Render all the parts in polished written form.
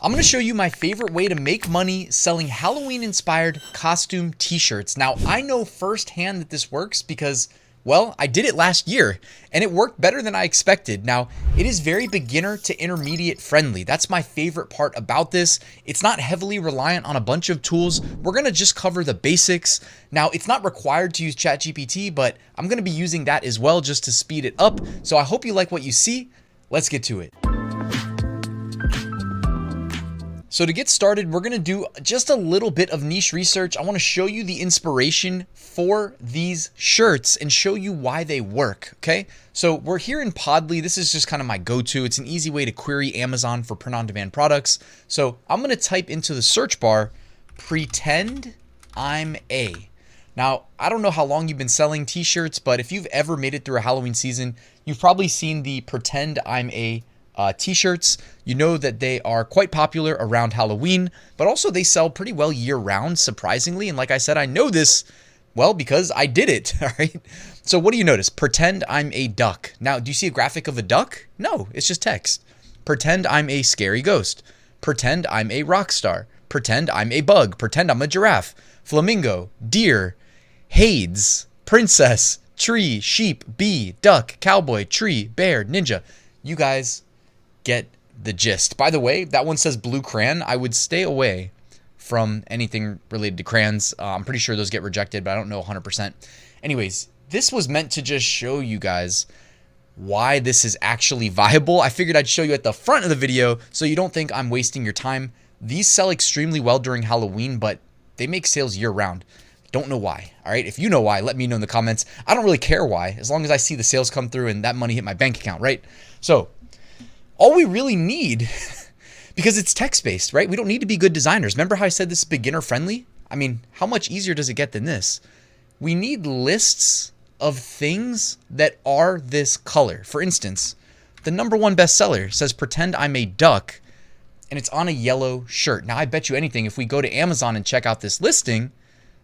I'm going to show you my favorite way to make money selling Halloween-inspired costume t-shirts. Now, I know firsthand that this works because, well, I did it last year and it worked better than I expected. Now, it is very beginner to intermediate friendly. That's my favorite part about this. It's not heavily reliant on a bunch of tools. We're going to just cover the basics. Now, it's not required to use ChatGPT, but I'm going to be using that as well just to speed it up. So I hope you like what you see. Let's get to it. So to get started, we're going to do just a little bit of niche research. I want to show you the inspiration for these shirts and show you why they work, okay? So we're here in Podly. This is just kind of my go-to. It's an easy way to query Amazon for print-on-demand products. So I'm going to type into the search bar, pretend I'm a. Now, I don't know how long you've been selling t-shirts, but if you've ever made it through a Halloween season, you've probably seen the pretend I'm a t-shirts. You know that they are quite popular around Halloween, but also they sell pretty well year-round, surprisingly. And like I said, I know this well because I did it. All right. So what do you notice? Pretend I'm a duck. Now, do you see a graphic of a duck? No, it's just text. Pretend I'm a scary ghost. Pretend I'm a rock star. Pretend I'm a bug. Pretend I'm a giraffe. Flamingo, deer, Hades, princess, tree, sheep, bee, duck, cowboy, tree, bear, ninja. You guys get the gist. By the way, that one says blue crayon. I would stay away from anything related to crayons. I'm pretty sure those get rejected, but I don't know 100%. Anyways, this was meant to just show you guys why this is actually viable. I figured I'd show you at the front of the video so you don't think I'm wasting your time. These sell extremely well during Halloween, but they make sales year round. Don't know why. All right. If you know why, let me know in the comments. I don't really care why, as long as I see the sales come through and that money hit my bank account, right? So all we really need, because it's text-based, right? We don't need to be good designers. Remember how I said this is beginner-friendly? I mean, how much easier does it get than this? We need lists of things that are this color. For instance, the #1 bestseller says pretend I'm a duck, and it's on a yellow shirt. Now, I bet you anything, if we go to Amazon and check out this listing,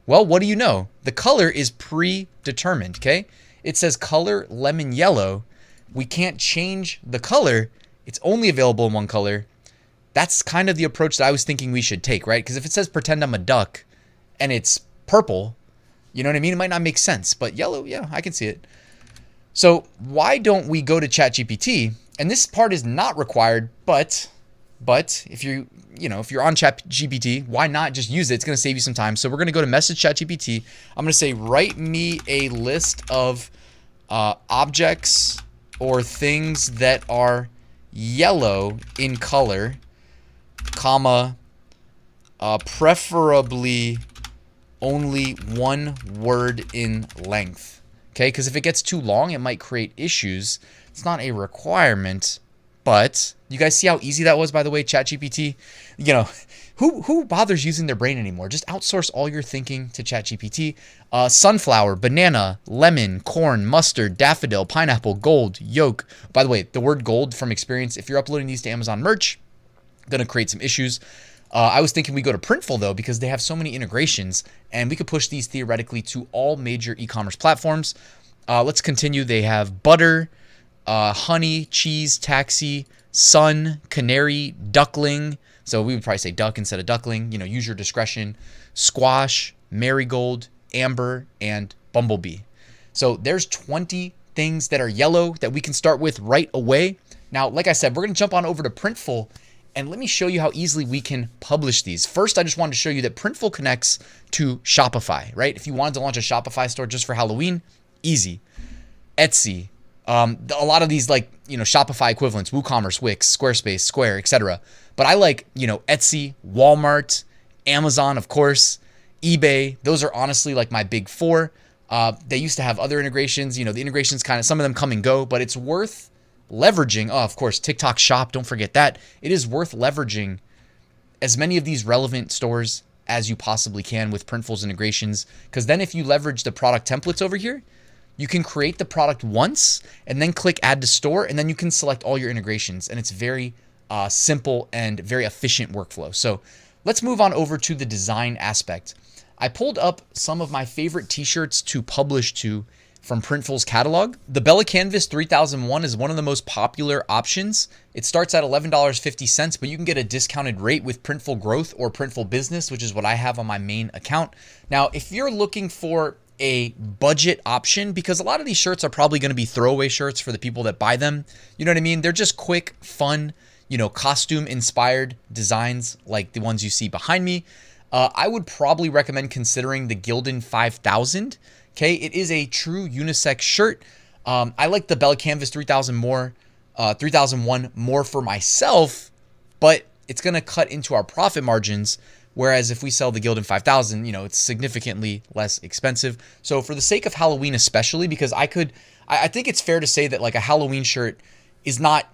well, what do you know? The color is predetermined, okay? It says color lemon yellow. We can't change the color. It's only available in one color. That's kind of the approach that I was thinking we should take, right? Because if it says pretend I'm a duck and it's purple, you know what I mean? It might not make sense, but yellow, yeah, I can see it. So why don't we go to ChatGPT? And this part is not required, but if you're on ChatGPT, why not just use it? It's going to save you some time. So we're going to go to message ChatGPT. I'm going to say, write me a list of objects or things that are yellow in color, comma, preferably only one word in length. Okay, because if it gets too long, it might create issues. It's not a requirement, but you guys see how easy that was, by the way, ChatGPT? You know, who bothers using their brain anymore? Just outsource all your thinking to ChatGPT. Sunflower, banana, lemon, corn, mustard, daffodil, pineapple, gold, yolk. By the way, the word gold from experience, if you're uploading these to Amazon merch, going to create some issues. I was thinking we go to Printful, though, because they have so many integrations, and we could push these theoretically to all major e-commerce platforms. Let's continue. They have butter, honey, cheese, taxi, sun, canary, duckling. So we would probably say duck instead of duckling. You know, use your discretion. Squash, marigold, amber, and bumblebee. So there's 20 things that are yellow that we can start with right away. Now, like I said, we're going to jump on over to Printful, and let me show you how easily we can publish these. First, I just wanted to show you that Printful connects to Shopify, right? If you wanted to launch a Shopify store just for Halloween, easy. Etsy, a lot of these, like, you know, Shopify equivalents, WooCommerce, Wix, Squarespace, Square, etc. But I like, you know, Etsy, Walmart, Amazon, of course, eBay. Those are honestly like my big four. They used to have other integrations. You know, the integrations kind of, some of them come and go, but it's worth leveraging. Oh, of course, TikTok Shop, don't forget that. It is worth leveraging as many of these relevant stores as you possibly can with Printful's integrations, because then if you leverage the product templates over here, you can create the product once and then click add to store, and then you can select all your integrations, and it's very simple and very efficient workflow. So let's move on over to the design aspect. I pulled up some of my favorite t-shirts to publish to from Printful's catalog. The Bella Canvas 3001 is one of the most popular options. It starts at $11.50, but you can get a discounted rate with Printful Growth or Printful Business, which is what I have on my main account. Now, if you're looking for a budget option, because a lot of these shirts are probably going to be throwaway shirts for the people that buy them, you know what I mean? They're just quick, fun, you know, costume inspired designs like the ones you see behind me. I would probably recommend considering the Gildan 5000. Okay, it is a true unisex shirt. I like the Bella Canvas 3001 more for myself, but it's going to cut into our profit margins. Whereas if we sell the Gildan 5000, you know, it's significantly less expensive. So for the sake of Halloween, especially, because I think it's fair to say that like a Halloween shirt is not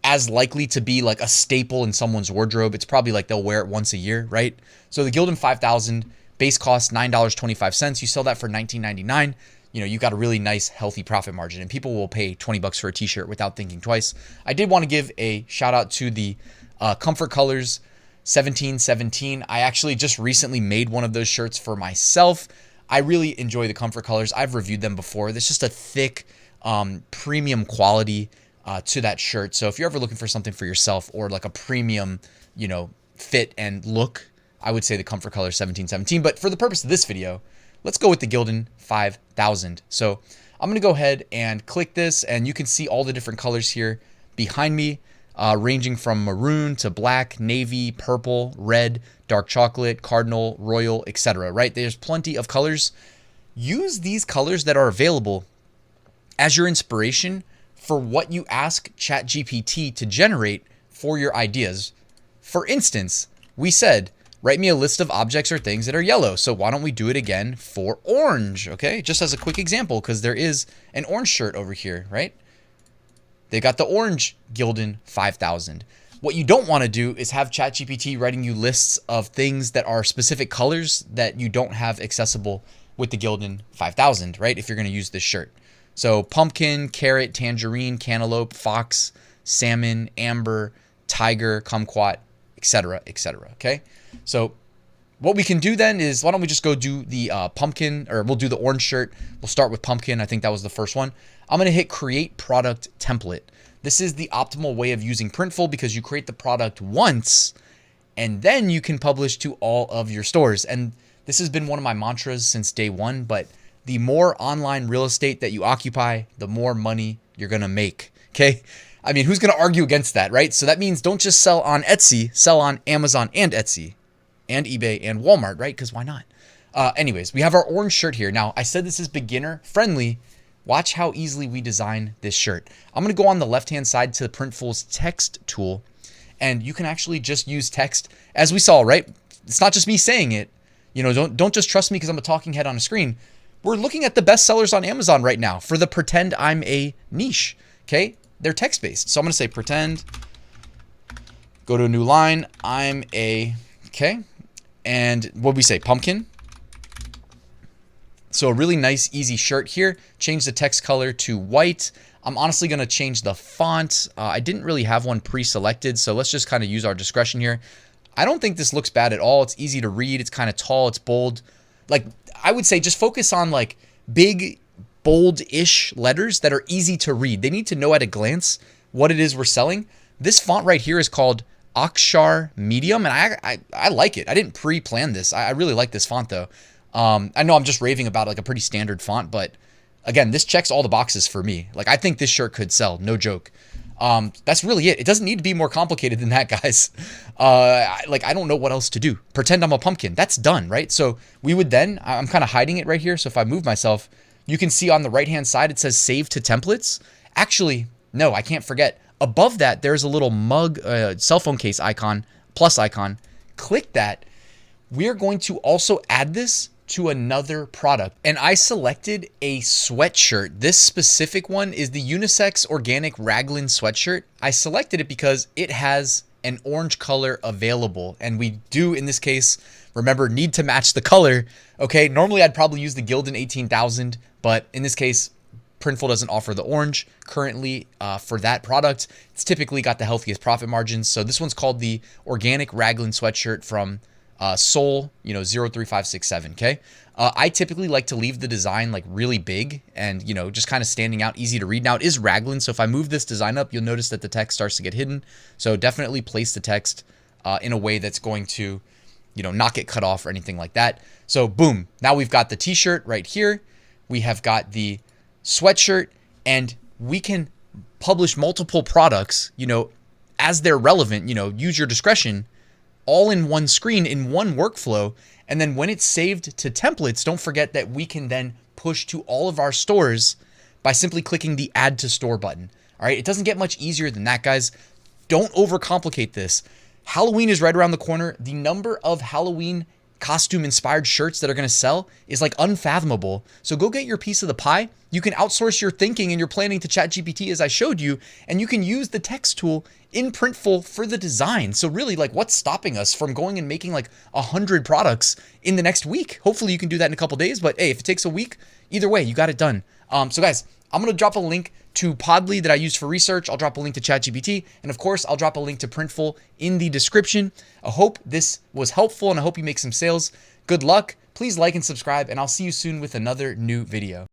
as likely to be like a staple in someone's wardrobe. It's probably like they'll wear it once a year, right? So the Gildan 5000 base cost $9.25. You sell that for $19.99. You know, you got a really nice, healthy profit margin, and people will pay $20 for a t-shirt without thinking twice. I did want to give a shout out to the Comfort Colors 1717. I actually just recently made one of those shirts for myself. I really enjoy the Comfort Colors. I've reviewed them before. There's just a thick, premium quality to that shirt. So if you're ever looking for something for yourself or like a premium, you know, fit and look, I would say the Comfort Color 1717. But for the purpose of this video, let's go with the Gildan 5000. So I'm going to go ahead and click this, and you can see all the different colors here behind me, ranging from maroon to black, navy, purple, red, dark chocolate, cardinal, royal, etc. Right? There's plenty of colors. Use these colors that are available as your inspiration for what you ask ChatGPT to generate for your ideas. For instance, we said, write me a list of objects or things that are yellow. So why don't we do it again for orange? Okay, just as a quick example, because there is an orange shirt over here, right? They got the orange Gildan 5000. What you don't want to do is have ChatGPT writing you lists of things that are specific colors that you don't have accessible with the Gildan 5000, right? If you're going to use this shirt. So pumpkin, carrot, tangerine, cantaloupe, fox, salmon, amber, tiger, kumquat, etc., etc. Okay. So what we can do then is, why don't we just go do the pumpkin, or we'll do the orange shirt. We'll start with pumpkin. I think that was the first one. I'm going to hit create product template. This is the optimal way of using Printful because you create the product once and then you can publish to all of your stores. And this has been one of my mantras since day one, but the more online real estate that you occupy, the more money you're going to make. Okay. I mean, who's going to argue against that, right? So that means don't just sell on Etsy, sell on Amazon and Etsy and eBay and Walmart, right? Because why not? Anyways, we have our orange shirt here. Now, I said this is beginner friendly. Watch how easily we design this shirt. I'm going to go on the left-hand side to Printful's text tool, and you can actually just use text as we saw, right? It's not just me saying it. You know, don't just trust me because I'm a talking head on a screen. We're looking at the best sellers on Amazon right now for the pretend I'm a niche. Okay. They're text-based. So I'm going to say pretend, go to a new line. I'm a, okay. And what we say, pumpkin. So a really nice, easy shirt here. Change the text color to white. I'm honestly going to change the font. I didn't really have one pre-selected, so let's just kind of use our discretion here. I don't think this looks bad at all. It's easy to read. It's kind of tall. It's bold. Like, I would say just focus on like big, bold-ish letters that are easy to read. They need to know at a glance what it is we're selling. This font right here is called Akshar Medium, and I like it. I didn't pre-plan this. I really like this font though. I know I'm just raving about like a pretty standard font, but again, this checks all the boxes for me. Like, I think this shirt could sell, no joke. That's really it. It doesn't need to be more complicated than that, guys. I don't know what else to do. Pretend I'm a pumpkin. That's done, right? So we would then, I'm kind of hiding it right here. So if I move myself, you can see on the right-hand side, it says save to templates. Actually, no, I can't forget. Above that, there's a little mug, cell phone case icon, plus icon. Click that. We're going to also add this to another product. And I selected a sweatshirt. This specific one is the unisex organic raglan sweatshirt. I selected it because it has an orange color available. And we do, in this case, remember, need to match the color. Okay, normally I'd probably use the Gildan 18,000, but in this case, Printful doesn't offer the orange currently for that product. It's typically got the healthiest profit margins. So this one's called the organic raglan sweatshirt from Soul, 03567, okay? I typically like to leave the design like really big and, you know, just kind of standing out, easy to read. Now it is raglan, so if I move this design up, you'll notice that the text starts to get hidden. So definitely place the text in a way that's going to, you know, not get cut off or anything like that. So boom, now we've got the t-shirt right here. We have got the sweatshirt, and we can publish multiple products, you know, as they're relevant, you know, use your discretion, all in one screen, in one workflow. And then when it's saved to templates, don't forget that we can then push to all of our stores by simply clicking the add to store button. All right, it doesn't get much easier than that, guys. Don't overcomplicate this. Halloween is right around the corner. The number of Halloween costume inspired shirts that are going to sell is like unfathomable. So go get your piece of the pie. You can outsource your thinking and your planning to ChatGPT, as I showed you, and you can use the text tool in Printful for the design. So really, like, what's stopping us from going and making like 100 products in the next week? Hopefully you can do that in a couple days, but hey, if it takes a week, either way, you got it done. So guys, I'm going to drop a link to Podly that I used for research. I'll drop a link to ChatGPT. And of course, I'll drop a link to Printful in the description. I hope this was helpful and I hope you make some sales. Good luck. Please like and subscribe, and I'll see you soon with another new video.